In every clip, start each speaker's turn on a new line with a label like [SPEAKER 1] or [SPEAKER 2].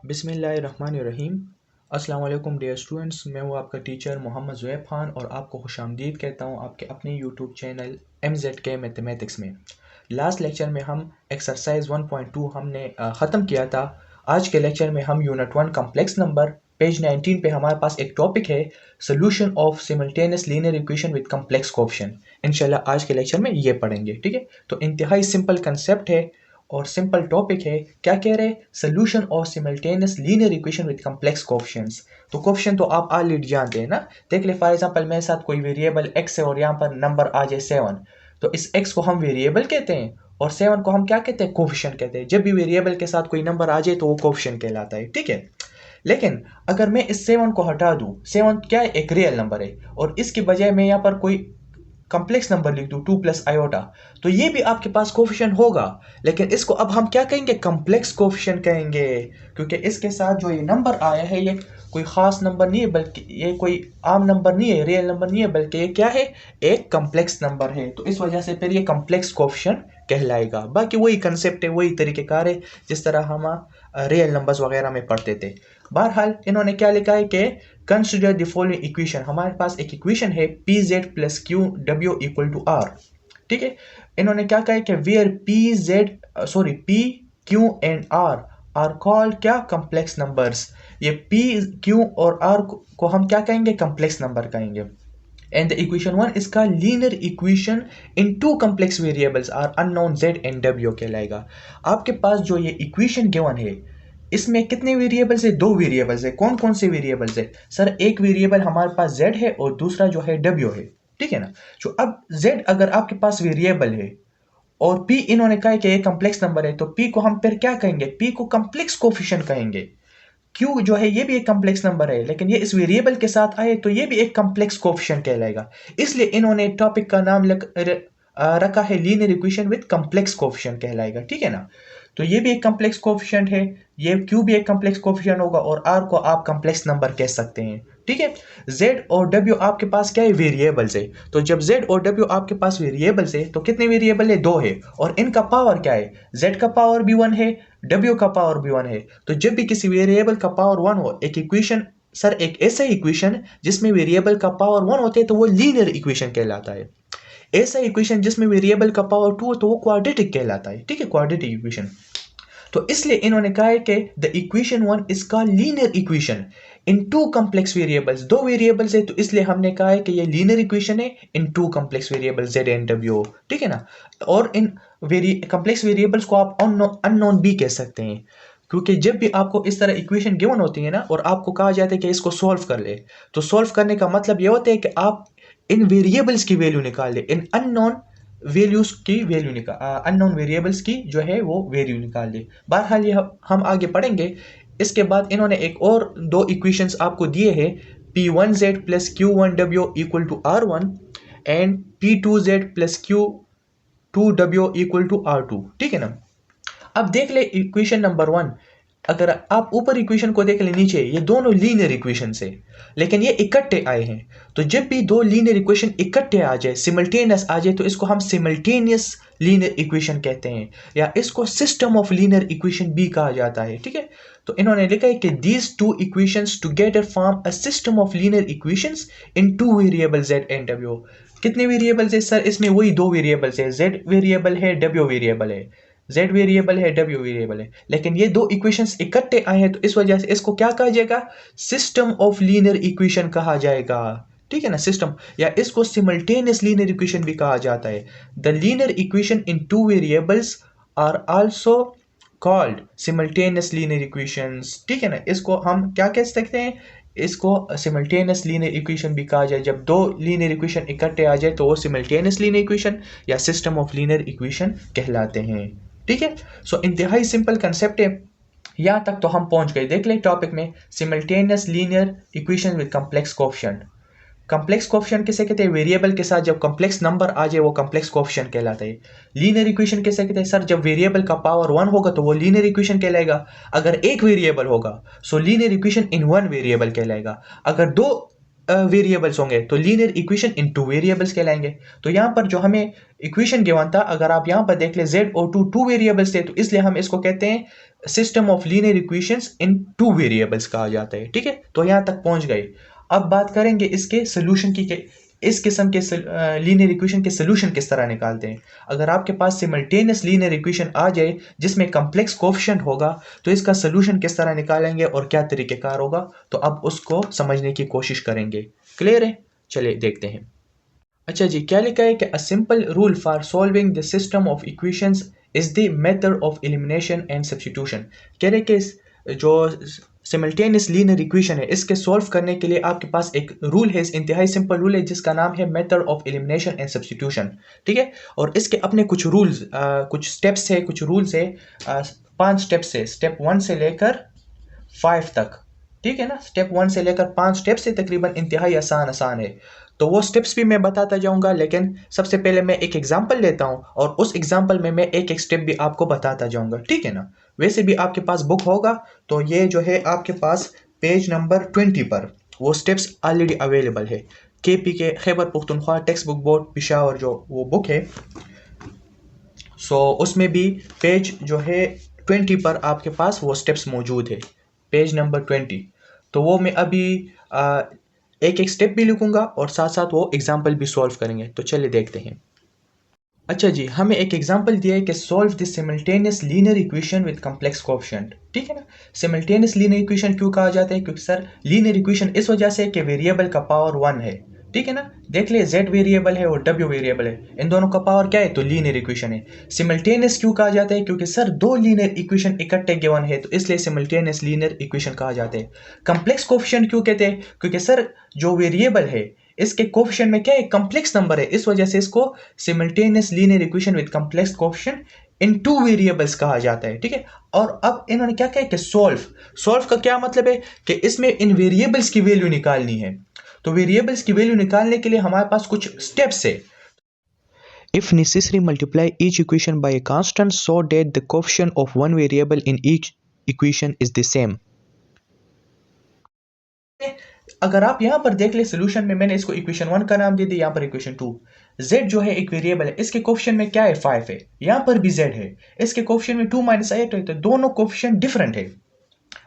[SPEAKER 1] बिस्मिल्लाहिर्रहमानिर्रहीम। अस्सलाम वालेकुम डियर स्टूडेंट्स, मैं हूँ आपका टीचर मोहम्मद ज़ुएब खान और आपको खुशामदीद कहता हूँ आपके अपने यूट्यूब चैनल MZK मैथमेटिक्स में। लास्ट लेक्चर में हम एक्सरसाइज 1.2 हमने ख़त्म किया था। आज के लेक्चर में हम यूनिट 1 कम्प्लेक्स नंबर पेज 19 पे हमारे पास एक टॉपिक है solution of simultaneous linear equation with complex coefficient. इंशाल्लाह आज के लेक्चर में ये पढ़ेंगे, ठीक है। तो इंतहाई सिंपल कंसेप्ट है और सिंपल टॉपिक है। क्या कह रहे हैं? Solution of simultaneous linear equation with complex coefficients. तो कोएफिशिएंट तो आप ऑलरेडी जानते हैं ना। देख ले फॉर एग्जांपल मेरे साथ कोई वेरिएबल x है और यहाँ पर नंबर आ जाए 7, तो इस x को हम वेरिएबल कहते हैं और 7 को हम क्या कहते हैं? कोएफिशिएंट कहते हैं। जब भी वेरिएबल के साथ कोई नंबर आ जाए तो वो कोएफिशिएंट कहलाता है, ठीक है। लेकिन अगर मैं इस 7 को हटा दूं, 7 क्या है? एक रियल नंबर है और इसकी बजाय मैं यहाँ पर कोई कम्प्लेक्स नंबर लिख दूं 2 प्लस आयोटा, तो ये भी आपके पास कोएफिशिएंट होगा। लेकिन इसको अब हम क्या कहेंगे? कम्प्लेक्स कोएफिशिएंट कहेंगे, क्योंकि इसके साथ जो ये नंबर आया है ये कोई खास नंबर नहीं है, बल्कि ये कोई आम नंबर नहीं है, रियल नंबर नहीं है, बल्कि ये क्या है? एक कम्प्लेक्स नंबर है। तो इस वजह से फिर ये कम्प्लेक्स कोएफिशिएंट कहलाएगा। बाकी वही कंसेप्ट है, वही तरीक़ेकार है जिस तरह हम रियल नंबर्स वगैरह में पढ़ते थे। बहरहाल इन्होंने क्या लिखा है कि कंसिडर द फॉलोइंग इक्वेशन। हमारे पास एक इक्वेशन है pz प्लस क्यू डब्ल्यू इक्वल टू आर, ठीक है। इन्होंने क्या कहा है कि where p q and r are called क्या? Complex numbers. ये p q और r को हम क्या कहेंगे? कम्प्लेक्स नंबर कहेंगे। एंड द इक्वेशन 1 इसका linear equation in to complex variables are unknown z and w कहलाएगा। आपके पास जो ये इक्वेशन गिवन है इसमें कितने वेरिएबल्स है? 2 वेरिएबल्स है। कौन कौन से वेरिएबल्स है? सर एक वेरिएबल हमारे पास z है और दूसरा जो है w है, ठीक है ना। जो अब z अगर आपके पास वेरिएबल है और p इन्होंने कहा है कि ये कम्प्लेक्स नंबर है, तो p को हम फिर क्या कहेंगे? p को कम्प्लेक्स कोएफिशिएंट कहेंगे। q जो है ये भी एक कम्प्लेक्स नंबर है, लेकिन ये इस वेरिएबल के साथ आए तो ये भी एक कम्प्लेक्स कोएफिशिएंट कहलाएगा। इसलिए इन्होंने टॉपिक का नाम रखा है linear equation with complex coefficient कहलाएगा, ठीक है ना। तो ये भी एक कम्प्लेक्स कोएफिशिएंट है, ये q भी एक कम्प्लेक्स कोएफिशिएंट होगा और r को आप कम्प्लेक्स नंबर कह सकते हैं, ठीक है। z और w आपके पास क्या है? वेरिएबल्स है। तो जब z और w आपके पास वेरिएबल्स है तो कितने वेरिएबल है? 2 है और इनका पावर क्या है? z का पावर भी 1 है, w का पावर भी 1 है। तो जब भी किसी वेरिएबल का पावर 1 हो, एक इक्वेशन, सर एक ऐसा इक्वेशन जिसमें वेरिएबल का पावर 1 होते हैं तो वो लीनियर इक्वेशन कहलाता है। ऐसा इक्वेशन जिसमें वेरिएबल का पावर 2 हो तो वो क्वाड्रेटिक कहलाता है, ठीक है, क्वाड्रेटिक इक्वेशन। तो इसलिए इन्होंने कहा है कि द इक्वेशन 1 इसका linear equation in to complex variables. 2 variables है तो इसलिए हमने कहा है कि ये linear equation in two to complex वेरिएबल्स z एंड w, ठीक है ना। और इन कम्प्लेक्स वेरिएबल्स को आप अननोन भी कह सकते हैं, क्योंकि जब भी आपको इस तरह इक्वेशन गिवन होती है ना और आपको कहा जाता है कि इसको सॉल्व कर ले, तो सॉल्व करने का मतलब ये होता है कि आप इन वेरिएबल्स की वैल्यू निकाल ले, इन अननोन वैल्यूज की वैल्यू निकाल, अननोन वेरिएबल्स की जो है वो वैल्यू निकाल ले। बहरहाल ये हम आगे पढ़ेंगे। इसके बाद इन्होंने एक और 2 इक्वेशंस आपको दिए हैं, p1z plus q1w equal to r1 and p2z plus q2w equal to r2, ठीक है ना। अब देख ले इक्वेशन नंबर 1, अगर आप ऊपर इक्वेशन को देख ले नीचे, ये दोनों लीनियर इक्वेशन से, लेकिन ये इकट्ठे आए हैं। तो जब भी 2 लीनियर इक्वेशन इकट्ठे आ जाए, सिमल्टेनियस आ जाए, तो इसको हम सिमल्टेनियस लीनियर इक्वेशन कहते हैं या इसको सिस्टम ऑफ लीनियर इक्वेशन भी कहा जाता है, ठीक है। तो इन्होंने लिखा है कि these 2 equations together form a system of linear equations in 2 variable z and w। कितने वेरिएबल्स है सर? इसमें वही 2 वेरिएबल्स है, z वेरिएबल है, w वेरिएबल है। z वेरिएबल है, w वेरिएबल है, लेकिन ये 2 इक्वेशंस इकट्ठे आए हैं तो इस वजह से इसको क्या कहा जाएगा? सिस्टम ऑफ लीनियर इक्वेशन कहा जाएगा, ठीक है ना, सिस्टम। या इसको सिमल्टेनियस लीनियर इक्वेशन भी कहा जाता है। The linear equation in 2 variables are also called simultaneous linear equations, ठीक है ना। इसको हम क्या कह सकते हैं? इसको सिमल्टेनियस लीनियर इक्वेशन भी कहा जाए। जब 2 लीनियर इक्वेशन इकट्ठे आ जाए तो वो सिमल्टेनियस लीनियर इक्वेशन या सिस्टम ऑफ लीनियर इक्वेशन कहलाते हैं, ठीक है। सो इंतहाई सिंपल कंसेप्ट है, यहाँ तक तो हम पहुंच गए। देख ले टॉपिक में simultaneous linear equation with complex coefficient. Complex coefficient किसे कहते हैं? वेरिएबल के साथ जब कम्प्लेक्स नंबर आ जाए वो कम्प्लेक्स कोएफिशिएंट कहलाता है। लीनियर इक्वेशन किसे कहते हैं? सर जब वेरिएबल का पावर 1 होगा तो वो लीनियर इक्वेशन कहलाएगा। अगर एक वेरिएबल होगा so linear equation in 1 variable कहलाएगा। अगर 2 वेरिएबल्स होंगे तो linear equation in two variables कहलाएंगे। तो यहाँ पर जो हमें इक्वेशन गिवन था, अगर आप यहाँ पर देख ले z और टू वेरिएबल्स थे, तो इसलिए हम इसको कहते हैं system of linear equations in two variables कहा जाता है। ठीक है, तो यहाँ तक पहुंच गए। अब बात करेंगे इसके सोल्यूशन की, इस किस्म के लीनियर इक्वेशन के सोल्यूशन किस तरह निकालते हैं। अगर आपके पास सिमल्टेनियस लीनियर इक्वेशन आ जाए जिसमें कम्प्लेक्स कोएफिशिएंट होगा, तो इसका सोल्यूशन किस तरह निकालेंगे और क्या तरीकेकार होगा, तो अब उसको समझने की कोशिश करेंगे। क्लियर है, चलिए देखते हैं। अच्छा जी, क्या लिखा है कि a simple rule for solving the system of equations is the method of elimination and substitution. कह रहे कि जो सिमल्टेनियस लीनियर इक्वेशन है, इसके सॉल्व करने के लिए आपके पास एक रूल है, इंतहाई सिंपल रूल है जिसका नाम है method of elimination and substitution. ठीक है, और इसके अपने कुछ रूल्स, कुछ स्टेप्स है, कुछ रूल्स है, 5 स्टेप्स है, स्टेप 1 से लेकर 5 तक। ठीक है ना, स्टेप 1 से लेकर 5 स्टेप्स है, तकरीबन इंतहाई आसान है। तो वो स्टेप्स भी मैं बताता जाऊंगा, लेकिन सबसे पहले मैं एक एग्जांपल लेता हूं और उस एग्जांपल में मैं एक स्टेप भी आपको बताता जाऊंगा। ठीक है ना, वैसे भी आपके पास बुक होगा तो ये जो है आपके पास पेज नंबर 20 पर वो स्टेप्स ऑलरेडी अवेलेबल है। केपी के Khyber Pakhtunkhwa text book board Peshawar जो वो बुक है, सो उसमें भी पेज जो है 20 पर आपके पास वो स्टेप्स मौजूद है, पेज नंबर 20। तो वो मैं अभी एक एक स्टेप भी लिखूंगा और साथ साथ वो एग्जाम्पल भी सॉल्व करेंगे। तो चलिए देखते हैं। अच्छा जी, हमें एक एग्जांपल दिया है कि solve this simultaneous linear equation with complex coefficient. ठीक है ना, सिमल्टेनियस लीनियर इक्वेशन क्यों कहा जाता है, क्योंकि सर लीनियर इक्वेशन इस वजह से कि वेरिएबल का पावर 1 है। ठीक है ना, देख ले z वेरिएबल है और w वेरिएबल है, इन दोनों का पावर क्या है, तो लीनियर इक्वेशन है। सिमल्टेनियस क्यों कहा जाता है, क्योंकि सर 2 लीनियर इक्वेशन इकट्ठे गिवन है, तो इसलिए सिमल्टेनियस लीनियर इक्वेशन कहा जाता है। कॉम्प्लेक्स कोएफिशिएंट क्यों कहते हैं, क्योंकि सर जो वेरिएबल है इसके कोएफिशिएंट में क्या है, कॉम्प्लेक्स नंबर है, इस वजह से इसको simultaneous linear equation with complex coefficient in two variables कहा जाता है। ठीक है, और अब इन्होंने क्या कहा कि सॉल्व का क्या मतलब है कि इसमें इन वेरिएबल्स की वैल्यू निकालनी है। तो वेरिएबल्स की वैल्यू निकालने के लिए हमारे पास कुछ स्टेप्स है। If necessary, multiply each equation by a constant so that the coefficient of one variable in each equation is the same. अगर आप यहाँ पर देख ले सोल्यूशन में, मैंने इसको इक्वेशन 1 का नाम दे दिया, यहाँ पर इक्वेशन 2। z जो है एक वेरिएबल है, इसके कोएफिशिएंट में क्या है, 5 है, यहाँ पर भी z है, इसके कोएफिशिएंट में 2 - i है, तो दोनों कोएफिशिएंट डिफरेंट है।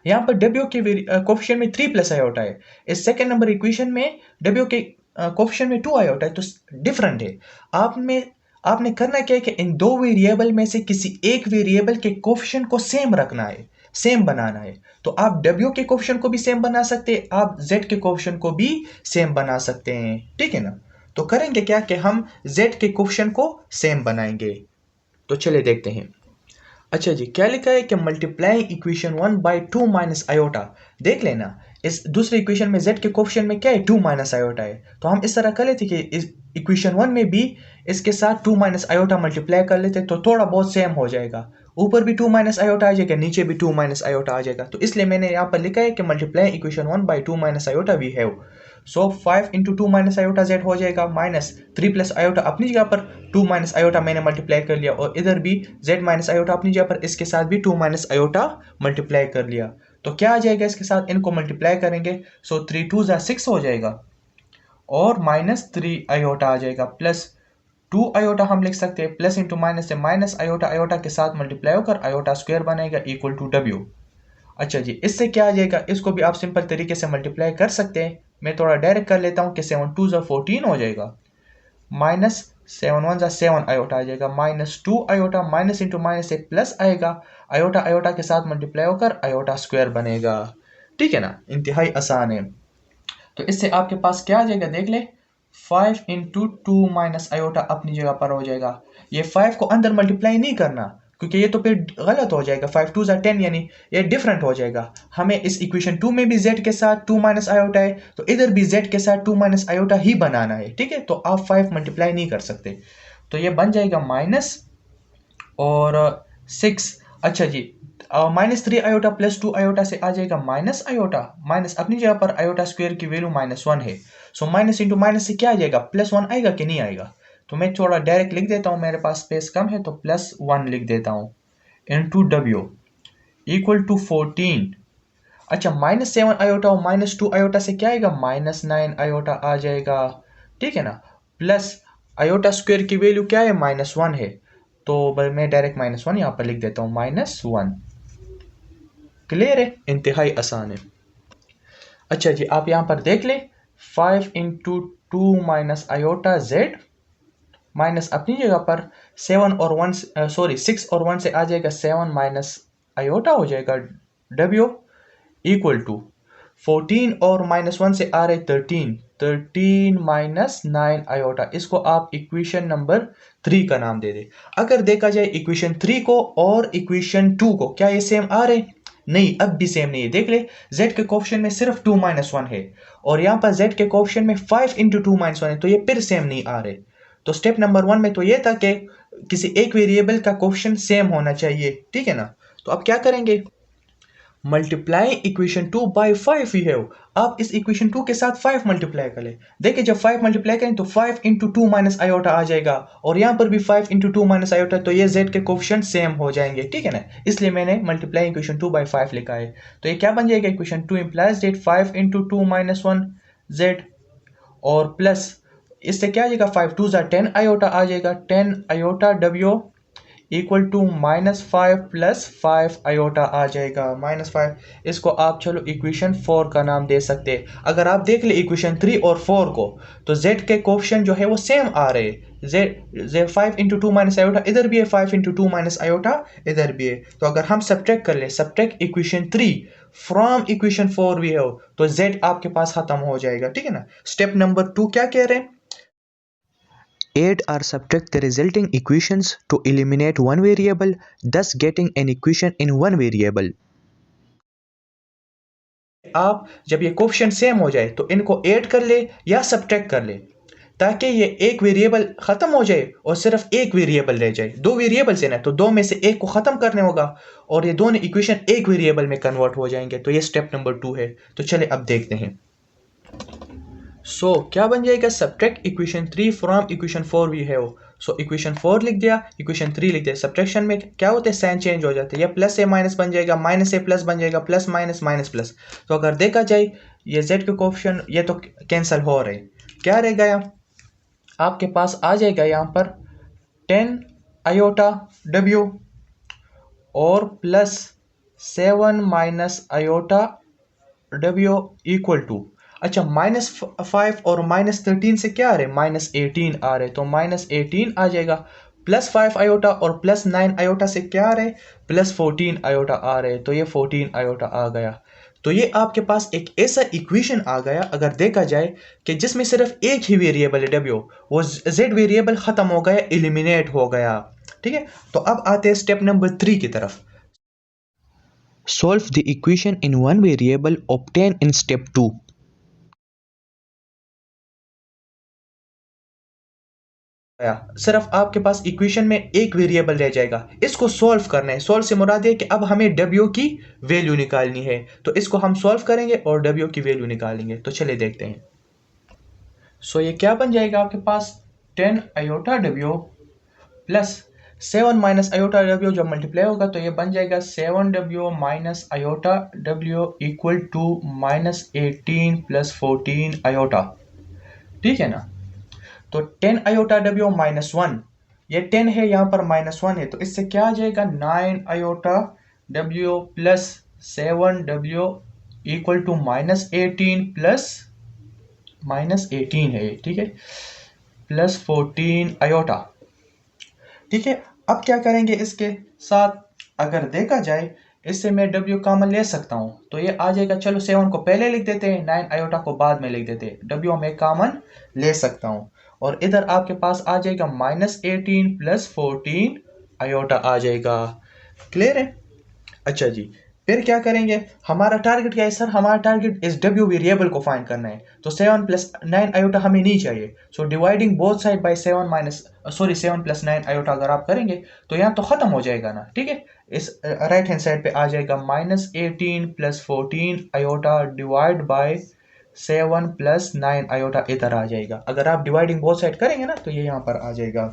[SPEAKER 1] यहाँ पर w के कोएफिशिएंट में 3 + i है, इस सेकंड नंबर इक्वेशन में w के कोएफिशिएंट में 2 i है, तो डिफरेंट है। आपने करना क्या है कि इन दो वेरिएबल में से किसी एक वेरिएबल के कोएफिशिएंट को सेम रखना है, सेम बनाना है। तो आप w के कोएफिशिएंट को भी सेम बना सकते हैं, आप z के कोएफिशिएंट को भी सेम बना सकते हैं। ठीक है ना, तो करेंगे क्या कि हम z के कोएफिशिएंट को सेम बनाएंगे। तो चलिए देखते हैं। अच्छा जी, क्या लिखा है कि मल्टीप्लाइंग इक्वेशन 1 बाई 2 - आयोटा। देख लेना, इस दूसरे इक्वेशन में z के कोएफिशिएंट में क्या है, 2 - आयोटा है, तो हम इस तरह कर लेते कि इस इक्वेशन 1 में भी इसके साथ 2 - आयोटा मल्टीप्लाई कर लेते, तो थोड़ा बहुत सेम हो जाएगा, ऊपर भी 2 - आयोटा आ जाएगा, नीचे भी 2 - आयोटा आ जाएगा। तो इसलिए मैंने यहाँ पर लिखा है कि multiply equation 1 by 2 - iota we have. So 5 × 2 - iota z हो जाएगा, माइनस 3 + आयोटा अपनी जगह पर 2 - आयोटा मैंने मल्टीप्लाई कर लिया, और इधर भी z - आयोटा अपनी जगह पर, इसके साथ भी 2 - आयोटा मल्टीप्लाई कर लिया। तो क्या आ जाएगा इसके साथ, इनको मल्टीप्लाई करेंगे, सो 3 × 2 = 6 हो जाएगा, और -3 आयोटा आ जाएगा, प्लस 2 आयोटा हम लिख सकते हैं, प्लस इंटू माइनस से माइनस आयोटा, आयोटा के साथ मल्टीप्लाई होकर आयोटा स्क्वायर बनेगा इक्वल टू w। अच्छा जी, इससे क्या आ जाएगा, इसको भी आप सिंपल तरीके से मल्टीप्लाई कर सकते हैं। मैं थोड़ा डायरेक्ट कर लेता हूँ कि 7 × 2 = 14 हो जाएगा, माइनस 7 × 1 = 7 आयोटा आ जाएगा, -2 आयोटा, माइनस इंटू माइनस से प्लस आएगा, आयोटा आयोटा के साथ मल्टीप्लाई होकर आयोटा स्क्वायर बनेगा। ठीक है ना, इंतहाई आसान है। तो इससे आपके पास क्या आ जाएगा, देख ले, 5 × 2 - आयोटा अपनी जगह पर हो जाएगा। ये 5 को अंदर मल्टीप्लाई नहीं करना, क्योंकि ये तो फिर गलत हो जाएगा, 5 × 2 = 10, यानी ये डिफरेंट हो जाएगा। हमें इस इक्वेशन 2 में भी z के साथ 2 - आयोटा है, तो इधर भी z के साथ 2 - आयोटा ही बनाना है। ठीक है, तो आप 5 मल्टीप्लाई नहीं कर सकते, तो ये बन जाएगा माइनस और 6। अच्छा जी, -3 आयोटा प्लस 2 आयोटा से आ जाएगा माइनस आयोटा, माइनस अपनी जगह पर आयोटा स्क्वायर की वैल्यू -1 है, सो माइनस इंटू माइनस से क्या आ जाएगा, +1 आएगा कि नहीं आएगा। तो मैं थोड़ा डायरेक्ट लिख देता हूँ, मेरे पास स्पेस कम है, तो +1 लिख देता हूँ, इंटू w इक्वल टू 14। अच्छा, -7 आयोटा और -2 आयोटा से क्या आएगा, -9 आयोटा आ जाएगा, ठीक है ना। प्लस आयोटा स्क्वायर की वैल्यू क्या है, -1 है, तो मैं डायरेक्ट -1 यहाँ पर लिख देता हूँ, -1। क्लियर है, इंतहाई आसान है। अच्छा जी, आप यहाँ पर देख ले, 5 into 2 minus iota Z minus अपनी जगह पर 7 और 1 सॉरी 6 और 1 से आ जाएगा 7 माइनस आयोटा हो जाएगा डब्ल्यू इक्वल टू 14 और -1 से आ रहे 13 माइनस 9 आयोटा। इसको आप इक्वेशन नंबर 3 का नाम दे दे। अगर देखा जाए इक्वेशन 3 को और इक्वेशन 2 को, क्या ये सेम आ रहे, नहीं, अब भी सेम नहीं है। देख ले, z के कोएफिशिएंट में सिर्फ 2 - 1 है और यहाँ पर z के कोएफिशिएंट में 5 इंटू 2 - 1 है, तो ये फिर सेम नहीं आ रहे। तो स्टेप नंबर 1 में तो ये था कि किसी एक वेरिएबल का कोएफिशिएंट सेम होना चाहिए, ठीक है ना। तो अब क्या करेंगे, multiply equation 2 by 5 we have. आप इस इक्वेशन 2 के साथ 5 मल्टीप्लाई करें। देखिए, जब 5 मल्टीप्लाई करें तो 5 इंटू 2 माइनस आयोटा आ जाएगा और यहाँ पर भी 5 इंटू 2 माइनस आयोटा, तो ये z के कोएफिशिएंट सेम हो जाएंगे, ठीक है ना। इसलिए मैंने मल्टीप्लाई इक्वेशन 2 बाई 5 लिखा है। तो ये क्या बन जाएगा, equation 2 implies that 5 into 2 minus 1 z और प्लस इससे क्या आ जाएगा, 5 2 10 आयोटा आ जाएगा, 10 iota w equal to -5 plus 5 iota आ जाएगा, -5। इसको आप चलो इक्वेशन 4 का नाम दे सकते हैं। अगर आप देख ले इक्वेशन 3 और 4 को, तो z के कोएफिशिएंट जो है वो सेम आ रहे हैं। z 5 इंटू 2 माइनस आयोटा इधर भी है, 5 इंटू 2 माइनस आयोटा इधर भी है। तो अगर हम सब्ट्रैक्ट कर ले, सब्ट्रैक्ट इक्वेशन 3 फ्रॉम इक्वेशन 4 भी हो, तो z आपके पास खत्म हो जाएगा, ठीक है ना। स्टेप नंबर 2 क्या कह रहे हैं, add or subtract the resulting equations to eliminate one variable, thus getting an equation in one variable। आप जब ये कोएफिशिएंट सेम हो जाए तो इनको ऐड कर ले या सब्ट्रैक्ट कर ले, ताकि ये एक वेरिएबल खत्म हो जाए और सिर्फ एक वेरिएबल रह जाए। दो वेरिएबल से ना, तो दो में से एक को खत्म करने होगा और ये दोनों इक्वेशन एक वेरिएबल में कन्वर्ट हो जाएंगे। तो ये स्टेप नंबर 2 है। तो चले अब देखते हैं। क्या बन जाएगा, subtract equation 3 from equation 4 we have. Equation 4 लिख दिया, इक्वेशन 3 लिख दिया। सब्ट्रैक्शन में क्या होता है, साइन चेंज हो जाते हैं, या प्लस से माइनस बन जाएगा, माइनस से प्लस बन जाएगा, प्लस माइनस माइनस प्लस। तो अगर देखा जाए ये z के कोएफिशिएंट ये तो कैंसिल हो रहे, क्या रह गया, आपके पास आ जाएगा यहाँ पर 10 आयोटा w और plus 7 minus iota w equal to, अच्छा, -5 और -13 से क्या आ रहे, -18 आ रहे, तो -18 आ जाएगा। प्लस 5 आयोटा और प्लस 9 आयोटा से क्या आ रहे, +14 आयोटा आ रहे, तो ये 14 आयोटा आ गया। तो ये आपके पास एक ऐसा इक्वेशन आ गया, अगर देखा जाए कि जिसमें सिर्फ एक ही वेरिएबल है w, वो z वेरिएबल खत्म हो गया, एलिमिनेट हो गया, ठीक है। तो अब आते हैं स्टेप नंबर 3 की तरफ। Solve the equation in one variable obtain in step 2। सिर्फ आपके पास इक्वेशन में एक वेरिएबल रह जाएगा, इसको सॉल्व करना है। सॉल्व से मुराद है कि अब हमें w की वैल्यू निकालनी है, तो इसको हम सॉल्व करेंगे और w की वैल्यू निकालेंगे। तो चलिए देखते हैं। ये क्या बन जाएगा आपके पास, 10 iota w plus 7 minus iota w, जब मल्टीप्लाई होगा तो ये बन जाएगा 7w minus iota w equal to -18 plus 14 iota, ठीक है ना। तो 10 आयोटा w -1, ये 10 है, यहाँ पर -1 है, तो इससे क्या आ जाएगा, 9 iota w plus 7w equal to -18 plus -18 है, ठीक है, प्लस 14 आयोटा, ठीक है। अब क्या करेंगे इसके साथ, अगर देखा जाए इससे मैं w कॉमन ले सकता हूँ, तो ये आ जाएगा, चलो 7 को पहले लिख देते हैं, 9 आयोटा को बाद में लिख देते हैं, w में कॉमन ले सकता हूँ और इधर आपके पास आ जाएगा -18 प्लस 14 आयोटा आ जाएगा। क्लियर है। अच्छा जी, फिर क्या करेंगे, हमारा टारगेट क्या है सर, हमारा टारगेट इस w वेरिएबल को फाइंड करना है। तो 7 प्लस 9 आयोटा हमें नहीं चाहिए, so dividing both side by 7 plus 9 iota अगर आप करेंगे तो यहाँ तो खत्म हो जाएगा ना, ठीक है। इस राइट हैंड साइड पे आ जाएगा -18 plus 14 iota divide by 7 plus 9 iota इधर आ जाएगा। अगर आप डिवाइडिंग बोथ साइड करेंगे ना तो ये यहाँ पर आ जाएगा।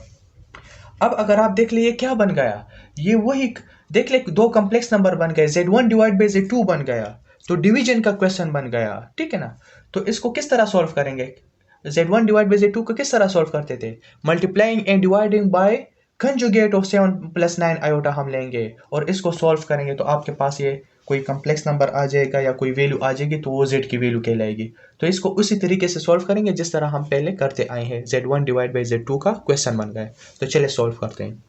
[SPEAKER 1] अब अगर आप देख लिए क्या बन गया, ये वही देख ले, दो कॉम्प्लेक्स नंबर बन गए, z1 डिवाइड बाई z2 बन गया। तो डिवीजन का क्वेश्चन बन गया, ठीक है ना। तो इसको किस तरह सॉल्व करेंगे, Z1 डिवाइड बाई Z2 को किस तरह सॉल्व करते थे, multiplying and dividing by conjugate of 7 + 9 iota हम लेंगे और इसको सॉल्व करेंगे तो आपके पास ये कोई कम्प्लेक्स नंबर आ जाएगा या कोई वैल्यू आ जाएगी तो वो Z की वैल्यू कहलाएगी। तो इसको उसी तरीके से सॉल्व करेंगे जिस तरह हम पहले करते आए हैं। Z1 डिवाइड बाई Z2 का क्वेश्चन बन गया, तो चलिए सॉल्व करते हैं,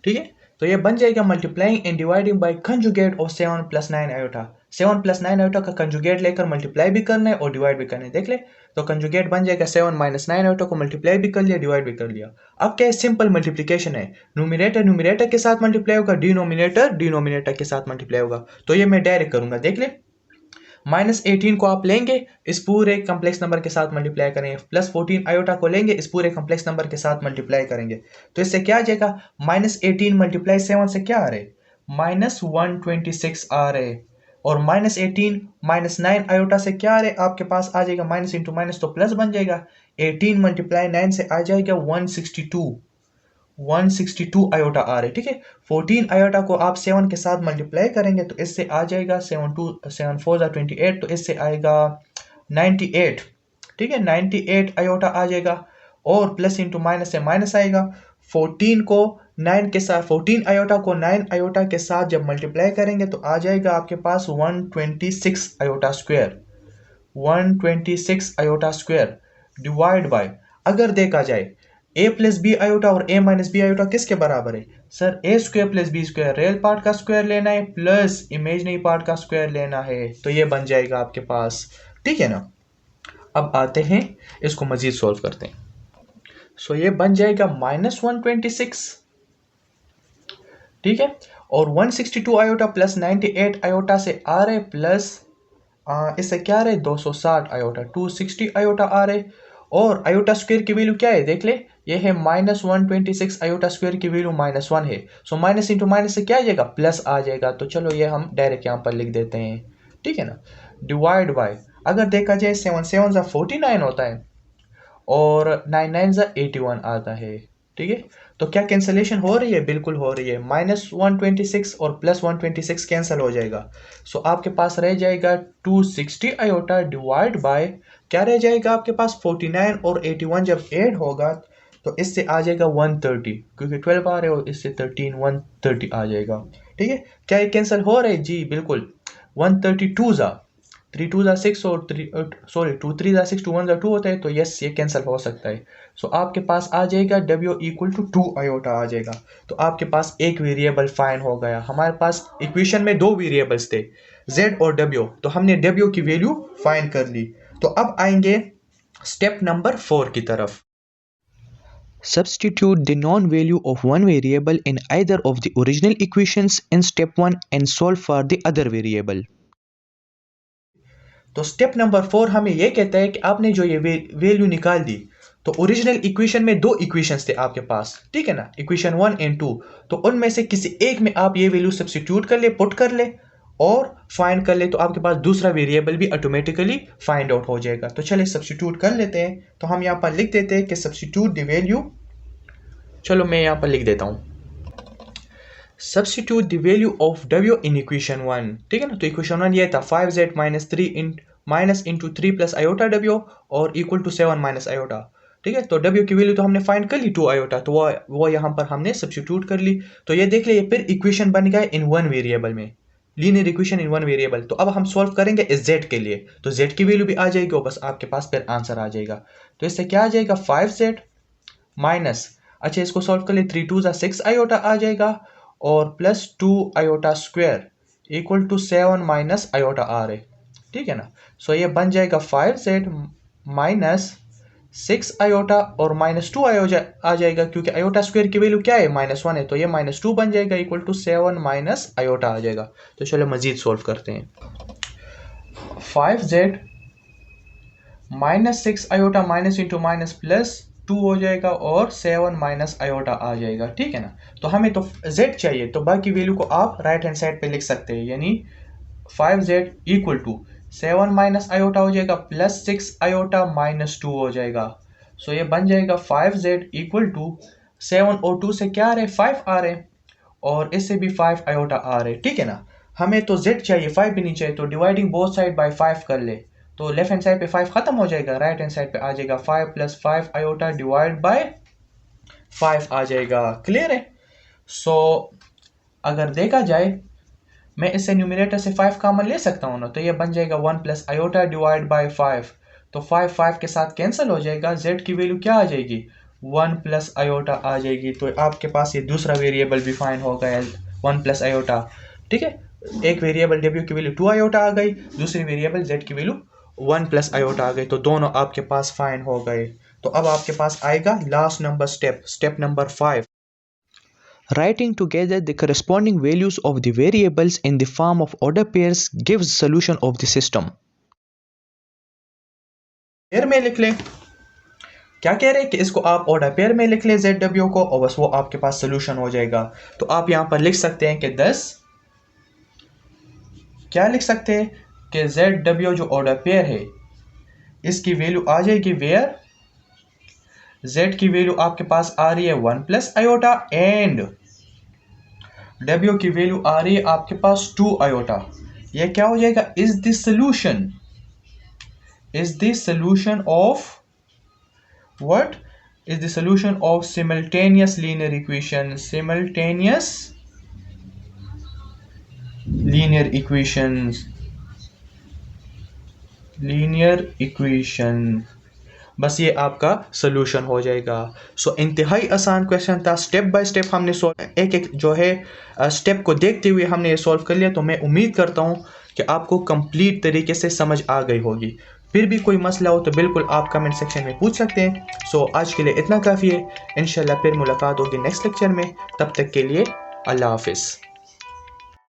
[SPEAKER 1] ठीक है। तो ये बन जाएगा multiplying and dividing by conjugate of 7 + 9 iota. 7 + 9 iota का कंजुगेट लेकर मल्टीप्लाई भी करना है और डिवाइड भी करना है, देख ले। तो कंजुगेट बन जाएगा 7 - 9 आयोटा को मल्टीप्लाई भी कर लिया, डिवाइड भी कर लिया। अब क्या है, सिंपल मल्टीप्लिकेशन है, न्यूमरेटर न्यूमरेटर के साथ मल्टीप्लाई होगा, डिनोमिनेटर डिनोमिनेटर के साथ मल्टीप्लाई होगा। तो ये मैं डायरेक्ट करूंगा, देख ले। -18 को आप लेंगे, इस पूरे कम्प्लेक्स नंबर के साथ मल्टीप्लाई करेंगे, +14 आयोटा को लेंगे, इस पूरे कम्प्लेक्स नंबर के साथ मल्टीप्लाई करेंगे। तो इससे क्या आ जाएगा, -18 × 7 से क्या आ रहे, -126 आ रहे, और -18 - 9 आयोटा से क्या आ रहे, आपके पास आ जाएगा माइनस इंटू माइनस तो प्लस बन जाएगा। 18 × 9 से आ जाएगा 162 आयोटा आ रहे, ठीक है। 14 आयोटा को आप 7 के साथ मल्टीप्लाई करेंगे तो इससे आ जाएगा 7 4 = 28, तो इससे आएगा 98, ठीक है। 98 आयोटा आ जाएगा और प्लस इंटू माइनस से माइनस आएगा। 14 को 9 के साथ, 14 आयोटा को 9 आयोटा के साथ जब मल्टीप्लाई करेंगे तो आ जाएगा आपके पास 126 iota square, 126 iota square divide by, अगर देखा जाए a + b आयोटा और a - b आयोटा किसके बराबर है, sir a² + b², real part का स्क्वायर लेना है प्लस इमेजिनरी पार्ट का स्क्वायर लेना है, तो ये बन जाएगा आपके पास, ठीक है ना। अब आते हैं इसको मजीद सॉल्व करते हैं। सो ये बन जाएगा -126, ठीक है, और 162 आयोटा प्लस 98 आयोटा से आ रहे प्लस इससे क्या आ रहे 260 आयोटा, 260 आयोटा आ रहे, और आयोटा स्क्वायर की वैल्यू क्या है देख ले, ये है -126 आयोटा स्क्वायर की वैल्यू -1 है। सो माइनस इंटू माइनस से क्या आ जाएगा, प्लस आ जाएगा। तो चलो ये हम डायरेक्ट यहाँ पर लिख देते हैं, ठीक है ना। डिवाइड बाय, अगर देखा जाए 7 7 = 49 होता है और 9 9 = 81 आता है, ठीक है। तो क्या कैंसलेशन हो रही है, बिल्कुल हो रही है, -126 और +126 कैंसिल हो जाएगा। सो आपके पास रह जाएगा 260 आयोटा डिवाइड बाय, क्या रह जाएगा आपके पास 49 और 81 जब ऐड होगा तो इससे आ जाएगा 130, क्योंकि 12 आ रहे हो, इससे 13 130 आ जाएगा, ठीक है। क्या ये कैंसिल हो रहा है, जी बिल्कुल। 132 ज़ा 3 2 ज़ा 6 और 2 3 ज़ा 6 2 1 ज़ा 2 होता है, तो यस ये कैंसिल हो सकता है। सो आपके पास आ जाएगा W = 2 आयोटा आ जाएगा। तो आपके पास एक वेरिएबल फाइंड हो गया। हमारे पास इक्वेशन में 2 वेरिएबल्स थे, Z और W, तो हमने W की वैल्यू फाइंड कर ली। तो अब आएंगे स्टेप नंबर 4 की तरफ। Substitute the known value of one variable in either of the original equations in step 1 and solve for the other variable. तो स्टेप नंबर 4 हमें यह कहता है कि आपने जो ये वैल्यू निकाल दी, तो ओरिजिनल इक्वेशन में 2 इक्वेशंस थे आपके पास, ठीक है ना, इक्वेशन 1 और 2। तो उनमें से किसी एक में आप ये वैल्यू सब्स्टिट्यूट कर ले, पुट कर ले और फाइंड कर ले, तो आपके पास दूसरा वेरिएबल भी ऑटोमेटिकली फाइंड आउट हो जाएगा। तो चलिए सब्स्टिट्यूट कर लेते हैं। तो हम यहाँ पर लिख देते हैं कि सब्स्टिट्यूट द वैल्यू, चलो मैं यहाँ पर लिख देता हूँ, substitute the value of W in equation 1, ठीक है ना। तो इक्वेशन 1 ये था 5Z - 3 इंटू 3 + आयोटा W और इक्वल टू 7 - आयोटा, ठीक है। तो W की वैल्यू तो हमने फाइंड कर ली 2 आयोटा, तो वो यहाँ पर हमने सब्स्टिट्यूट कर ली। तो ये देख लिए फिर इक्वेशन बन गया इन वन वेरिएबल में, linear equation in one variable. तो अब हम सॉल्व करेंगे इस Z के लिए, तो Z की वैल्यू भी आ जाएगी और बस आपके पास फिर आंसर आ जाएगा। तो इससे क्या आ जाएगा 5Z माइनस, अच्छा इसको सॉल्व कर ले, 3 2 ज़ा 6 आयोटा आ जाएगा और plus 2 iota square equal to 7 - iota आ रहे, ठीक है ना। सो ये बन जाएगा 5Z माइनस 6 आयोटा और -2 आ जाएगा, क्योंकि आयोटा स्क्वायर की वैल्यू क्या है -1 है, तो ये -2 बन जाएगा इक्वल टू 7 - आयोटा आ जाएगा। तो चलो मजीद सॉल्व करते हैं। 5Z -6 iota minus into minus plus 2 हो जाएगा और 7 - आयोटा आ जाएगा, ठीक है ना। तो हमें तो Z चाहिए, तो बाकी वैल्यू को आप राइट हैंड साइड पे लिख सकते हैं, यानी 5Z इक्वल टू 7 - आयोटा हो जाएगा प्लस 6 आयोटा -2 हो जाएगा। सो ये बन जाएगा 5Z इक्वल टू 7 और 2 से क्या आ रहे 5 आ रहे और इससे भी 5 आयोटा आ रहे, ठीक है ना। हमें तो z चाहिए, 5 भी नहीं चाहिए, तो डिवाइडिंग बोथ साइड बाय 5 कर ले, तो लेफ्ट हैंड साइड पे 5 खत्म हो जाएगा, राइट हैंड साइड पे आ जाएगा 5 + 5 आयोटा डिवाइड बाय 5 आ जाएगा। क्लियर है? सो अगर देखा जाए मैं इससे न्यूमरेटर से 5 कॉमन ले सकता हूँ ना, तो ये बन जाएगा 1 + आयोटा डिवाइड बाय 5, तो 5 के साथ कैंसिल हो जाएगा, z की वैल्यू क्या आ जाएगी, 1 + आयोटा आ जाएगी। तो आपके पास ये दूसरा वेरिएबल भी फाइन हो गया 1 + आयोटा। ठीक है, एक वेरिएबल w की वैल्यू 2 आयोटा आ गई, दूसरी वेरिएबल z की वैल्यू 1 + आयोटा आ गई, तो दोनों आपके पास फाइन हो गए। तो अब आपके पास आएगा last number step number 5, writing together the corresponding values of the variables in the form of order pairs gives solution of the system। Pair में लिख लें, क्या कह रहे हैं कि इसको आप ऑर्डर पेयर में लिख लें ZW को, और बस वो आपके पास सोल्यूशन हो जाएगा। तो आप यहां पर लिख सकते हैं कि 10, क्या लिख सकते हैं कि ZW जो ऑर्डर पेयर है इसकी वैल्यू आ जाएगी वेयर Z की वैल्यू आपके पास आ रही है 1 + आयोटा एंड W की वैल्यू आ रही है आपके पास 2 आयोटा। ये क्या हो जाएगा, is the solution of what is the solution of simultaneous linear equation, linear equation। बस ये आपका सोल्यूशन हो जाएगा। सो इंतहाई आसान क्वेश्चन था, स्टेप बाय स्टेप हमने एक एक जो है स्टेप को देखते हुए हमने ये सॉल्व कर लिया। तो मैं उम्मीद करता हूँ कि आपको कंप्लीट तरीके से समझ आ गई होगी। फिर भी कोई मसला हो तो बिल्कुल आप कमेंट सेक्शन में पूछ सकते हैं। सो आज के लिए इतना काफ़ी है, इंशाल्लाह फिर मुलाकात होगी नेक्स्ट लेक्चर में। तब तक के लिए अल्लाह हाफिज़।